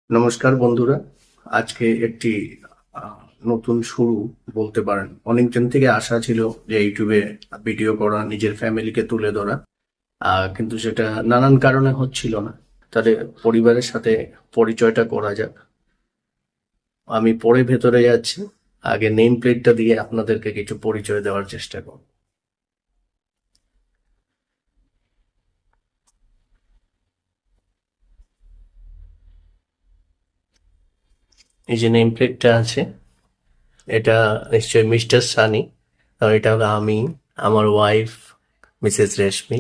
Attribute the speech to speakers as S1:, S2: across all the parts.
S1: নমস্কার বন্ধুরা। আজকে একটি আহ, নতুন শুরু বলতে পারেন। অনেকদিন থেকে আশা ছিল যে ইউটিউবে ভিডিও করা, নিজের ফ্যামিলিকে তুলে ধরা, কিন্তু সেটা নানান কারণে হচ্ছিল না। তাহলে পরিবারের সাথে পরিচয়টা করা যাক। আমি পরে ভেতরে যাচ্ছি, আগে নেম প্লেটটা দিয়ে আপনাদেরকে কিছু পরিচয় দেওয়ার চেষ্টা করব। এই যে নেম প্লেটটা আছে, এটা নিশ্চয়ই মিস্টার সানি। আর এটা হলো আমি, আমার ওয়াইফ মিসেস রেশমি,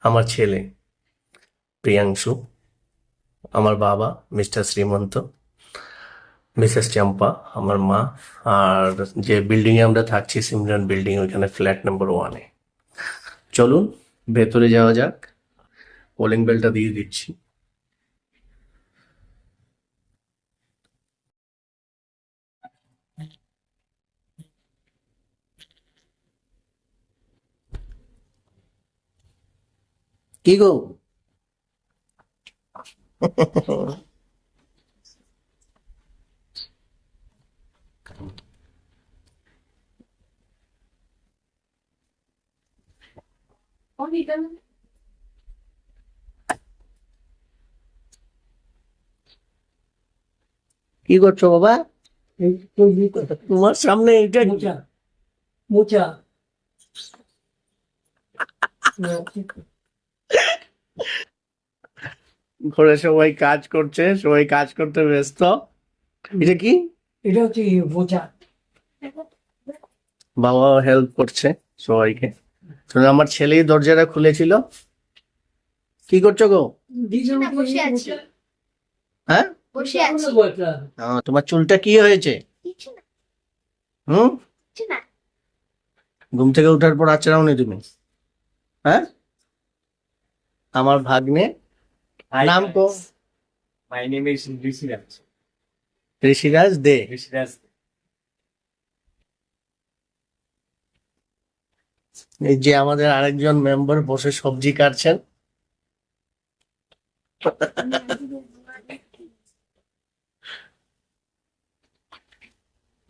S1: আমার ছেলে প্রিয়াংশু, আমার বাবা মিস্টার শ্রীমন্ত, মিসেস চম্পা আমার মা। আর যে বিল্ডিং এ আমরা থাকছি, সিমরান বিল্ডিং, ওইখানে ফ্ল্যাট নাম্বার 1-এ। চলুন ভেতরে যাওয়া যাক। কলিং বেলটা দিয়ে দিচ্ছি। কি গো? কি করছো বাবা? তোমার সামনে এটা কি?
S2: মোচা মোচা
S1: ঘরে সবাই কাজ করছে, সবাই কাজ করতে ব্যস্ত। এটা কি?
S2: এটা হচ্ছে মোচা।
S1: বাবাও হেল্প করছে সবাইকে। তো আমার ছেলেই দরজাটা খুলেছিল। কি করছো গো?
S3: না, বসে আছি।
S1: হ্যাঁ,
S3: বসে আছি।
S1: তোমার চুলটা কি হয়েছে?
S3: কিছু না,
S1: হুম,
S3: কিছু না।
S1: ঘুম থেকে ওঠার পর আচড়াওনি তুমি? হ্যাঁ, আমার ভাগ্নে।
S4: Hi
S1: নাম কো?
S4: guys. My name is Risiraj.
S1: Rishiraj they.
S4: Risiraj.
S1: এই যে আমাদের আরেকজন মেম্বার বসে সবজি কাটছেন।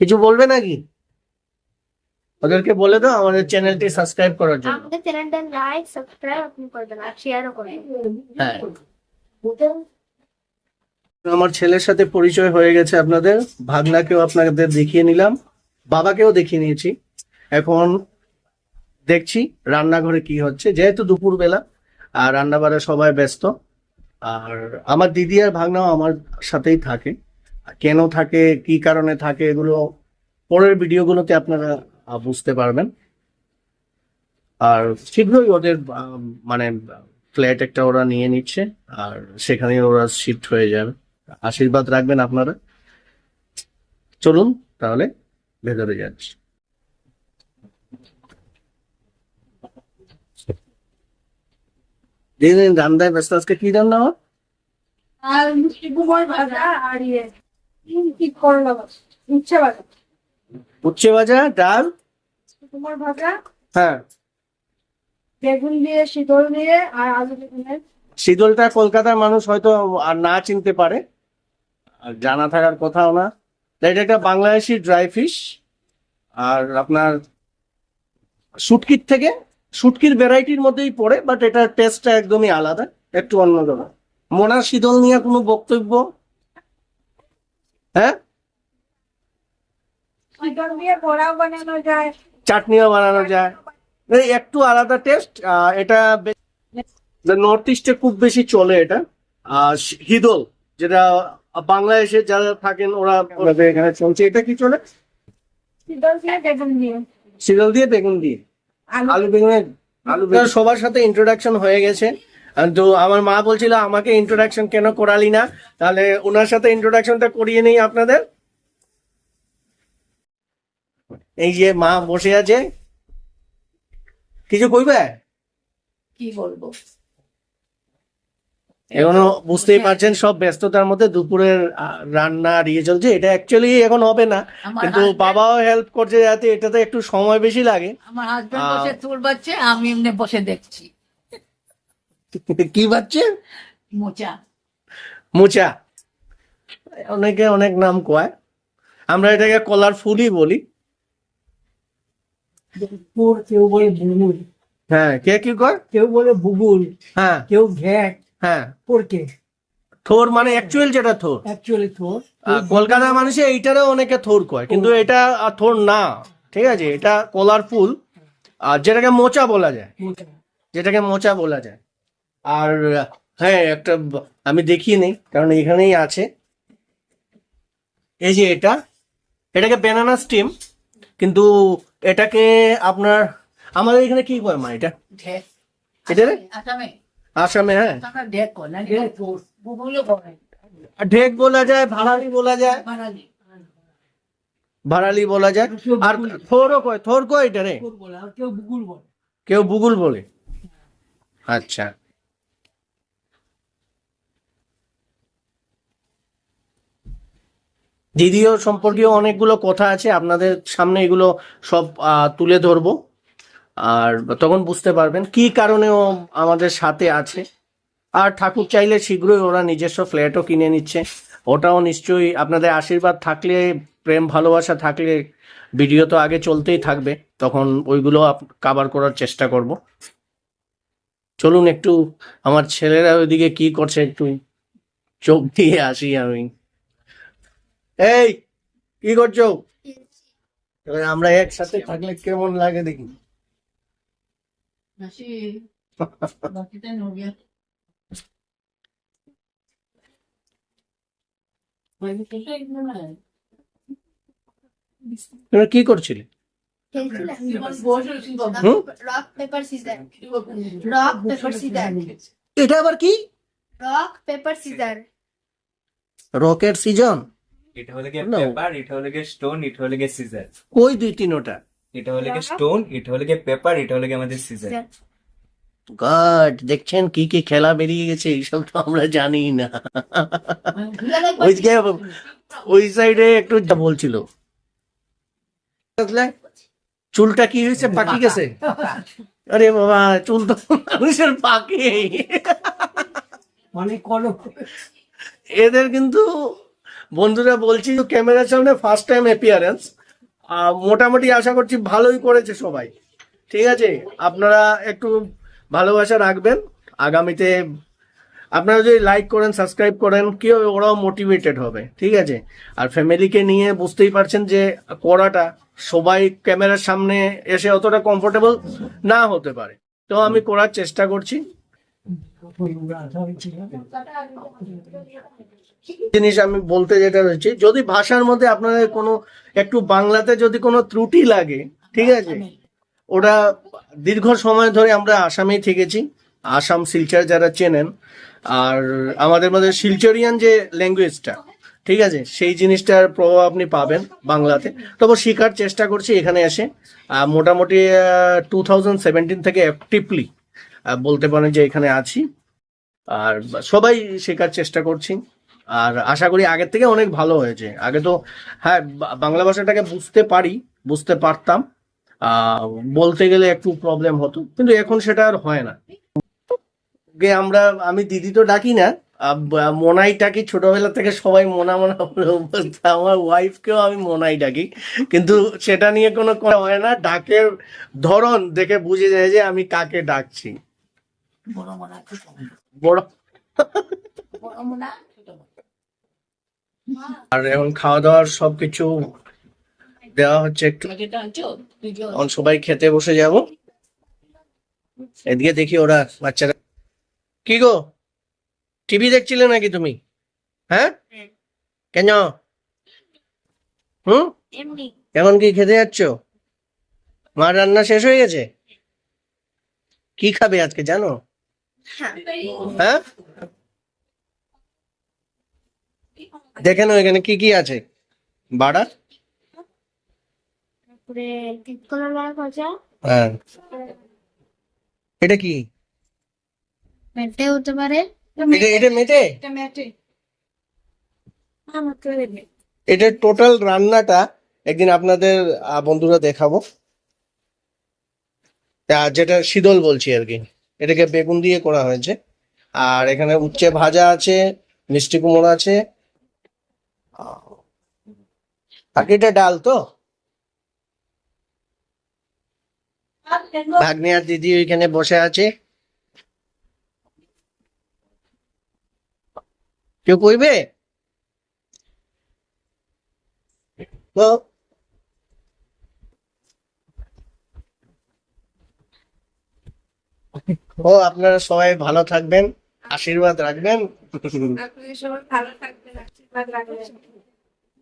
S1: কিছু বলবে নাকি? ওদেরকে বলে দাও আমাদের চ্যানেলটি সাবস্ক্রাইব করার জন্য।
S3: আমাদের চ্যানেলটা লাইক সাবস্ক্রাইব আপনি করবেন আর শেয়ারও করবেন।
S1: হ্যাঁ, আমার ছেলের সাথে পরিচয় হয়ে গেছে আপনাদের। ভাগনাকেও আপনাদের দেখিয়ে নিলাম, বাবাকেও দেখিয়ে নিয়েছি। এখন দেখছি রান্নাঘরে কি হচ্ছে, যেহেতু দুপুরবেলা আর রান্নাবাড়া সবাই ব্যস্ত। আর আমার দিদি আর ভাগনাও আমার সাথেই থাকে। কেন থাকে, কি কারণে থাকে, এগুলো পরের ভিডিওগুলোতে আপনারা বুঝতে পারবেন। আর শীঘ্রই ওদের মানে ফ্ল্যাট একটা ওরা নিয়ে নিচ্ছে, আর সেখানে ওরা শিফট হয়ে যাবে। আশীর্বাদ রাখবেন আপনারা। চলুন তাহলে ভেতরে যাচ্ছি। দিন রান্নায় ব্যস্ত। আজকে কি রান্না হয়?
S5: আর মিষ্টি কুমড় ভাজা আর কি করলা ভাজা, উচ্ছে ভাজা,
S1: উচ্ছে ভাজা, ডাল।
S5: কুমড় ভাজা,
S1: হ্যাঁ,
S5: বেগুন দিয়ে শীতল দিয়ে আর আলু বেগুনের।
S1: শীতলটা কলকাতার মানুষ হয়তো আর না চিনতে পারে, আর জানা থাকার কথাও না। এটা একটা বাংলাদেশি ড্রাই ফিশ। আর আপনার শুটকির থেকে, শুটকির ভ্যারাইটির মধ্যেই পড়ে, বাট এটার টেস্টটা একদমই আলাদা, একটু অন্যরকম। মোনা শীতল নিয়ে কোনো বক্তব্য? হ্যাঁ,
S5: শীতল দিয়ে বড়াও বানানো যায়।
S1: চাটনিও বানানো যায়। এই একটু আলাদা টেস্ট। এটা নর্থ ইস্টে খুব বেশি চলে এটা। হিদল, যেটা বাংলাদেশে যারা থাকেন ওরা ওদের এখানে চলছে। এটা কি চলে?
S5: শীতল দিয়ে বেগুন দিয়ে
S1: শীতল দিয়ে বেগুন দিয়ে, আলু বেগুনের। সবার সাথে ইন্ট্রোডাকশন হয়ে গেছে। তো আমার মা বলছিল আমাকে ইন্ট্রোডাকশন কেন করালি না, তাহলে ওনার সাথে ইন্ট্রোডাকশনটা করিয়ে নেই আপনাদের। এই যে মা বসে আছে, কিছু কইবে?
S6: কি বলবো?
S1: এখনো বুঝতেই পারছেন সব ব্যস্ততার মধ্যে দুপুরের রান্না আর ইয়ে চলছে। এটা অ্যাকচুয়ালি এখন হবে না,
S6: আমার
S1: কিন্তু
S6: husband-
S1: বাবাও হেল্প করছে, যাতে এটাতে একটু সময় বেশি লাগে।
S6: আমার হাজবেন্ড
S1: আহ,
S6: বসে চুল বাচ্ছে, আমি এমনি বসে দেখছি
S1: কি বাচ্চে?
S6: মোচা।
S1: মোচা। অনেকে অনেক নাম কয়, আমরা এটাকে কলার ফুলই বলি।
S2: পুর, কেউ বলে বুগুল,
S1: হ্যাঁ, কে কি কয়?
S2: কেউ বলে বুগুল,
S1: হ্যাঁ
S2: কেউ ঘ্যাট,
S1: হ্যাঁ,
S2: পোরকে,
S1: থোর মানে অ্যাকচুয়াল যেটা থোর।
S2: অ্যাকচুয়ালি থোর।
S1: কলকাতার মানুষে এইটারও অনেকে থোর কয়, কিন্তু এটা থোর না, ঠিক আছে, এটা কলার ফুল, আর যেটাকে মোচা বলা যায়,
S2: মোচা।
S1: যেটাকে মোচা বলা যায়। আর হ্যাঁ, একটা আমি দেখিয়ে নেই, কারণ এখানেই আছে, এই যে এটাকে ব্যানানা স্টিম, কিন্তু এটাকে আপনার আমাদের এখানে কি কয় মা এটা?
S6: ঢেক।
S1: এটা রে?
S6: আসামে
S1: আসামে, হ্যাঁ,
S6: আসামে ঢেক কয় না,
S2: ঘ্যাট,
S6: ঢেক বুবুলও করে
S1: ঢেক বলা যায়, ভাড়ালি বলা যায়,
S6: বাঙালি।
S1: ভাড়ালি বলা যায়, আর থোরও কয়, থোর কয় এটা রে,
S2: থোর বলে, আর কেউ বুগুল বলে।
S1: কেউ বুগুল বলে। আচ্ছা, দিদিও সম্পর্কেও অনেকগুলো কথা আছে, আপনাদের সামনে এগুলো সব তুলে ধরবো, আর তখন বুঝতে পারবেন কি কারণে ও আমাদের সাথে আছে। আর ঠাকুর চাইলে শীঘ্রই ওরা নিজস্ব ফ্ল্যাটও কিনে নিচ্ছে, ওটাও নিশ্চয়ই আপনাদের আশীর্বাদ থাকলে, প্রেম ভালোবাসা থাকলে ভিডিও তো আগে চলতেই থাকবে, তখন ওইগুলো কাভার করার চেষ্টা করব। চলুন একটু আমার ছেলেরা ওইদিকে কি করছে একটু চোখ দিয়ে আসি আমি। এই, কি করছো? এবার আমরা একসাথে থাকলে কেমন লাগে দেখি।
S6: নাসি বাকিতে নড়িয়া
S1: তোমরা কি করছিলে?
S3: খেলছিলাম
S1: হুম?
S3: Rock paper scissor, rock paper scissor,
S1: এটা আবার কি?
S3: Rock paper scissor.
S1: রকের সিজন?
S4: এটা হলো গিয়ে
S1: No.
S4: পেপার, এটা হলো গিয়ে স্টোন, এটা হলো গিয়ে সিজার।
S1: কই দুই তিনোটা?
S4: এটা হলো গিয়ে স্টোন, এটা হলো গিয়ে পেপার, এটা হলো গিয়ে আমাদের সিজার।
S1: গড, দেখছেন কি কি খেলা বেরিয়ে গেছে, এইসব তো আমরা জানি না। ওইদিকে ওই সাইডে একটু যা বলছিল, বুঝলে? চুলটা কি হয়েছে, পাকি গেছে? আরে বাবা, চুল তো মানুষের পাকে।
S2: মানে কলম।
S1: এদের কিন্তু বন্ধুরা বলছি, ক্যামেরার সামনে ফার্স্ট টাইম অ্যাপিয়ারেন্স, মোটামুটি আশা করছি ভালোই করেছে সবাই, ঠিক আছে। আপনারা একটু ভালোবাসা রাখবেন, আগামীতে আপনারা যদি লাইক করেন, সাবস্ক্রাইব করেন, কি হবে, ওরাও মোটিভেটেড হবে, ঠিক আছে। আর ফ্যামিলিকে নিয়ে বুঝতেই পারছেন যে করাটা সবাই ক্যামেরার সামনে এসে অতটা কমফোর্টেবল না হতে পারে, তো আমি করার চেষ্টা করছি। জিনিস আমি বলতে যেটা রয়েছে, যদি ভাষার মধ্যে আপনাদের কোনো একটু বাংলাতে যদি কোনো ত্রুটি লাগে, ঠিক আছে, ওটা দীর্ঘ সময় ধরে আমরা আসামেই থেকেছি, আসাম শিলচর যারা চেনেন, আর আমাদের মধ্যে শিলচরিয়ান যে ল্যাঙ্গুয়েজটা, ঠিক আছে, সেই জিনিসটার প্রভাব আপনি পাবেন বাংলাতে, তবে শেখার চেষ্টা করছি এখানে এসে। মোটামুটি 2017 থেকে অ্যাক্টিভলি বলতে পারেন যে এখানে আছি, আর সবাই শেখার চেষ্টা করছি, আর আশা করি আগের থেকে অনেক ভালো হয়েছে। আগে তো হ্যাঁ, বাংলা ভাষাটাকে বুঝতে পারতাম, বলতে গেলে একটু প্রবলেম হতো, কিন্তু এখন সেটা আর হয় না। আমি দিদি তো ডাকি না, মোনাই ডাকি, ছোটবেলা থেকে সবাই মোনা মোনা বলে অভ্যস্ত। আমার ওয়াইফকেও আমি মোনাই ডাকি, কিন্তু সেটা নিয়ে কোনো কথা হয় না, ডাকের ধরন দেখে বুঝে যায় যে আমি কাকে ডাকছি।
S6: বড় মনে হয় ছোট মনে।
S1: বড়
S6: বড় মনে হয় ছোট মনে।
S1: আর এখন খাওয়া দাওয়ার সবকিছু দেওয়া হচ্ছে একটু,
S6: যেটা আনছো দুজন
S1: এখন সবাই খেতে বসে যাব। এদিকে দেখি ওরা বাচ্চারা, কি গো, টিভি দেখছিলে নাকি তুমি? হ্যাঁ, কেন?
S3: এমনি
S1: এখন কি খেতে যাচ্ছ? মার রান্না শেষ হয়ে গেছে? কি খাবে আজকে জানো? হ্যাঁ, দেখেন এখানে কি কি আছে, বাড়া,
S3: তারপরে তিতকলার বড়া ভাজা,
S1: হ্যাঁ, এটা কি?
S3: মেটে হতে পারে,
S1: এটা মেটে?
S3: আমার তো এমনি।
S1: এটা টোটাল রান্নাটা একদিন আপনাদের বন্ধুরা দেখাবো, যেটা শীতল বলছি আর কি, এটাকে বেগুন দিয়ে করা হয়েছে, আর এখানে উচ্ছে ভাজা আছে, মিষ্টি কুমড়ো আছে, পাখিটা ডাল তো? ভাগ্নে আর দিদি ওইখানে বসে আছে। কেউ কইবে তো? ও আপনারা সবাই ভালো থাকবেন, আশীর্বাদ রাখবেন।
S5: আপনি সবাই ভালো থাকবেন, আশীর্বাদ রাখবেন।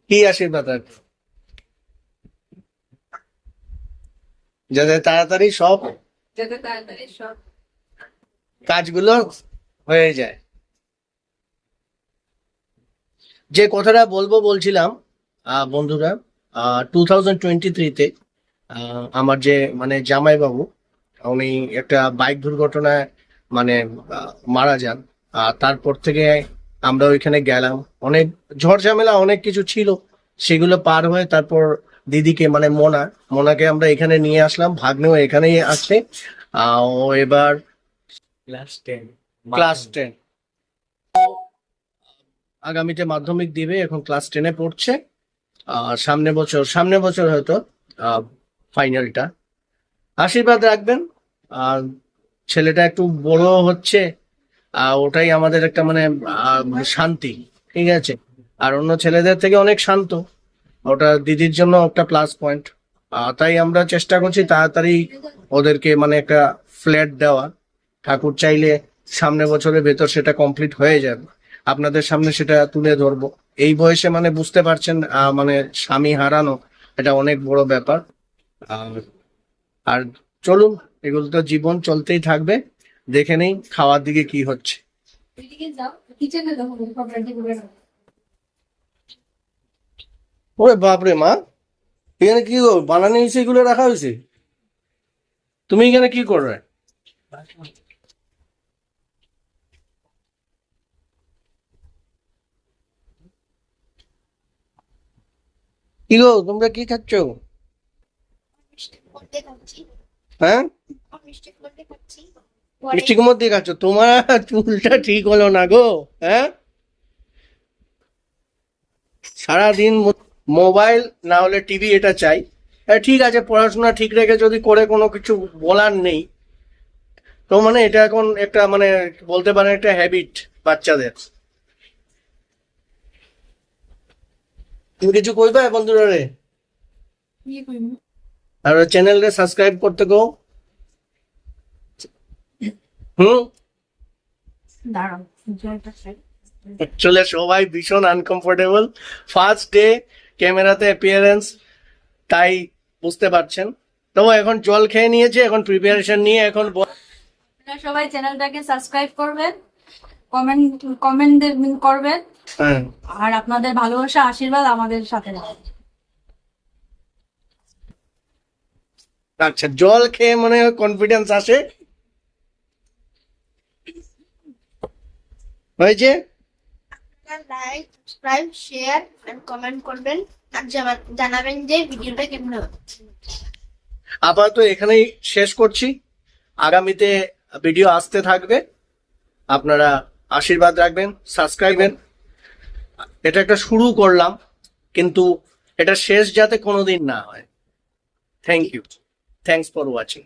S1: কি আশীর্বাদ রাখবেন? যাতে তাড়াতাড়ি সব
S5: যাতে তাড়াতাড়ি সব
S1: কাজগুলো হয়ে যায়। যে কথাটা বলছিলাম বন্ধুরা, 2023-তে আমার যে মানে জামাইবাবু, উনি একটা বাইক দুর্ঘটনায় মানে মারা যান। তারপর থেকে আমরা ওইখানে গেলাম, অনেক ঝড় ঝামেলা অনেক কিছু ছিল, সেগুলো পার হয়ে তারপর দিদিকে মানে মোনাকে আমরা এখানে নিয়ে আসলাম। ভাগ্নেও এখানেই আসছে। ও এবার ক্লাস 10, আগামীতে মাধ্যমিক দিবে, এখন ক্লাস 10-এ পড়ছে। আর সামনে বছর হয়তো ফাইনালটা। আশীর্বাদ রাখবেন। আর ছেলেটা একটু বড় হচ্ছে, ওটাই আমাদের একটা মানে শান্তি, ঠিক আছে? আর অন্য ছেলেদের থেকে অনেক শান্ত, ওটা দিদির জন্য একটা প্লাস পয়েন্ট। তাই আমরা চেষ্টা করছি তাড়াতাড়ি ওদেরকে মানে একটা ফ্ল্যাট দেওয়া। ঠাকুর চাইলে সামনে বছরের ভেতর সেটা কমপ্লিট হয়ে যাবে, আপনাদের সামনে সেটা তুলে ধরবো। এই বয়সে মানে বুঝতে পারছেন, মানে স্বামী হারানো এটা অনেক বড় ব্যাপার। আর চলুন, এগুলো তো জীবন চলতেই থাকবে। দেখে নেই খাওয়ার দিকে কি হচ্ছে।
S5: এদিকে যাও, কিচেনে যাও, সব রেডি করে রাখো।
S1: ওরে বাপরে মা, এখানে কি বানানো হয়েছে, এগুলো রাখা হয়েছে? তুমি এখানে কি করবে? কি গো, তোমরা কি খাচ্ছ?
S3: মিষ্টি কুমড় দিয়ে খাচ্ছি।
S1: হ্যাঁ,
S3: মিষ্টি কুমড় দিয়ে খাচ্ছি।
S1: মিষ্টি কুমড় দিয়ে খাচ্ছ? তোমার চুলটা ঠিক হলো না গো। হ্যাঁ, সারাদিন মোবাইল না হলে টিভি, এটা চাই। ঠিক আছে, পড়াশোনা ঠিক রেখে যদি করে, কোনো কিছু বলার নেই তো। মানে এটা এখন একটা মানে বলতে পারেন একটা হ্যাবিট বাচ্চাদের। তুমি কিছু কইবে বন্ধুরা রে?
S5: কি কইবো?
S1: আর চ্যানেলটা সাবস্ক্রাইব করতে গো।
S5: দাঁড়াও, জয়টা চাই।
S1: অ্যাকচুয়ালি সবাই ভীষণ আনকমফোর্টেবল, ফার্স্ট ডে ক্যামেরাতে অ্যাপিয়ারেন্স, তাই বুঝতে পারছেন। তো এখন জল খেয়ে নিয়েছে, এখন প্রিপারেশন নিয়ে এখন
S5: আপনারা সবাই চ্যানেলটাকে সাবস্ক্রাইব করবেন, কমেন্ট করবেন,
S1: হ্যাঁ।
S5: আর আপনাদের ভালোবাসা আশীর্বাদ আমাদের সাথে রাখবেন।
S1: আচ্ছা, জল খেয়ে মনে হয় কনফিডেন্স আসে, হয়েছে?
S3: Like, subscribe, share and comment করবেন, আর জানাবেন যে ভিডিওটা কেমন হচ্ছে।
S1: আপাতত এখানেই শেষ করছি, আগামীতে ভিডিও আসতে থাকবে। আপনারা আশীর্বাদ রাখবেন, সাবস্ক্রাইবেন। এটা একটা শুরু করলাম, কিন্তু এটা শেষ যাতে কোনোদিন না হয়। Thank you, thanks for watching.